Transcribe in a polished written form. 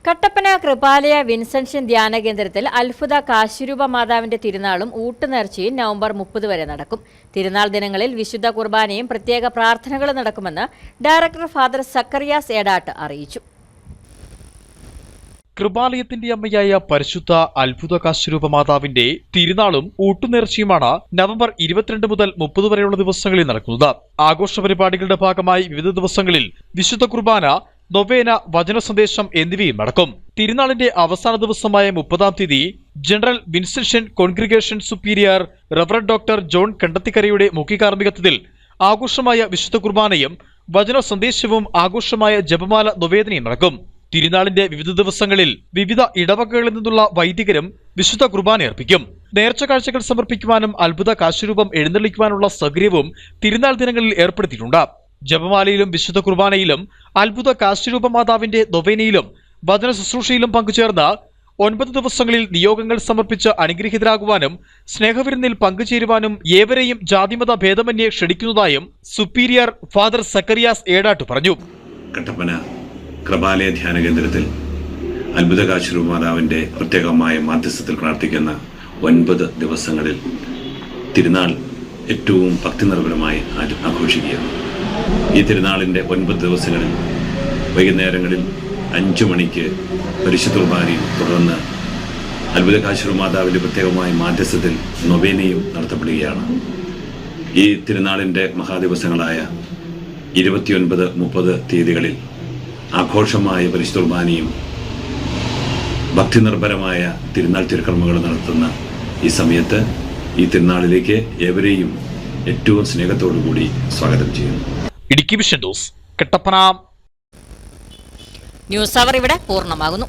Kattappana Kripalaya Vincentian ധ്യാന കേന്ദ്രത്തിൽ അത്ഭുത കാശിരൂപ മാതാവിന്റെ തിരുനാളും ഊട്ടുനേർച്ചയും നവംബർ 30 വരെ നടക്കും. തിരുനാൾ ദിനങ്ങളിൽ വിശുദ്ധ കുർബാനയും പ്രത്യേക പ്രാർത്ഥനകളും നടക്കുമെന്ന് ഡയറക്ടർ ഫാദർ സക്കറിയാസ് ഏടാട്ട് അറിയിച്ചു. കൃപാലയത്തിന്റെ അമ്മയായ പരിശുദ്ധ അത്ഭുത കാശിരൂപ മാതാവിന്റെ തിരുനാളും ഊട്ടുനേർച്ചയുമാണ് നവംബർ 22 മുതൽ 30 വരെയുള്ള ദിവസങ്ങളിൽ നടക്കുന്നത്. ആഘോഷ പരിപാടികളുടെ ഭാഗമായി വിവിധ ദിവസങ്ങളിൽ വിശുദ്ധ കുർബാന, നൊവേന, വചന സന്ദേശം എന്നിവയും നടക്കും. തിരുനാളിന്റെ അവസാന ദിവസമായ 30-ാം തീയതി general Vincentian congregation superior reverend doctor John കണ്ടത്തിക്കരയുടെ മുഖ്യകാർമ്മികത്വത്തിൽ ആഘോഷമായ വിശുദ്ധ കുർബാനയും വചന സന്ദേശവും ആഘോഷമായ ജപമാല നൊവേദനയും നടക്കും. തിരുനാളിന്റെ വിവിധ ദിവസങ്ങളിൽ വിവിധ ഇടവകകളിൽ നിന്നുള്ള വൈദികരും വിശുദ്ധ കുർബാന അർപ്പിക്കും. നേർച്ച കാഴ്ചകൾ സമർപ്പിക്കുവാനും അത്ഭുത കാശിരൂപം എഴുന്നള്ളിക്കുവാനുള്ള സൗകര്യവും തിരുനാൾ ദിനങ്ങളിൽ ഏർപ്പെടുത്തിയിട്ടുണ്ട്. ജപമാലയിലും വിശുദ്ധ കുർബാനയിലും അത്ഭുത കാശിരൂപ മാതാവിന്റെ നൊവേനയിലും വചന ശുശ്രൂഷയിലും പങ്കുചേർന്ന് 9 ദിവസങ്ങളിൽ നിയോഗങ്ങൾ സമർപ്പിച്ച് അനുഗ്രഹീതരാകുവാനും സ്നേഹവിരുന്നിൽ പങ്കുചേരുവാനും ഏവരെയും ജാതിമത ഭേദമന്യേ ക്ഷണിക്കുന്നതായും സുപ്പീരിയർ ഫാദർ സക്കറിയാസ് ഏടാട്ട് പറഞ്ഞു. കട്ടപ്പന കൃപാലയ ധ്യാന കേന്ദ്രത്തിൽ അത്ഭുത കാശിരൂപ മാതാവിന്റെ പ്രത്യേകമായ മാധ്യസ്ഥത്തിൽ പ്രാർത്ഥിക്കുന്ന 9 ദിവസങ്ങളിൽ തിരുനാൾ ഏറ്റവും ഭക്തി നിർഭരമായി ആഘോഷിക്കുകയാണ്. ഈ തിരുനാളിൻ്റെ 9 ദിവസങ്ങളിൽ വൈകുന്നേരങ്ങളിൽ 5 മണിക്ക് പരിശുദ്ധ കുർബാനയും തുടർന്ന് അത്ഭുത കാശിരൂപ മാതാവിൻ്റെ പ്രത്യേകമായ മാധ്യസ്ഥത്തിൽ നൊവേനയും നടത്തപ്പെടുകയാണ്. ഈ തിരുനാളിൻ്റെ മഹാദിവസങ്ങളായ 29, 30 തീയതികളിൽ ആഘോഷമായ പരിശുദ്ധ കുർബാനയും ഭക്തി നിർഭരമായ തിരുനാൾ തിരുക്കർമ്മങ്ങളും നടത്തുന്ന ഈ സമയത്ത് ഈ തിരുനാളിലേക്ക് ഏവരെയും ഏറ്റവും സ്നേഹത്തോടു കൂടി സ്വാഗതം ചെയ്യുന്നു. Idukki vision news, Kattappana. News hour ഇവിടെ പൂർണ്ണമാകുന്നു.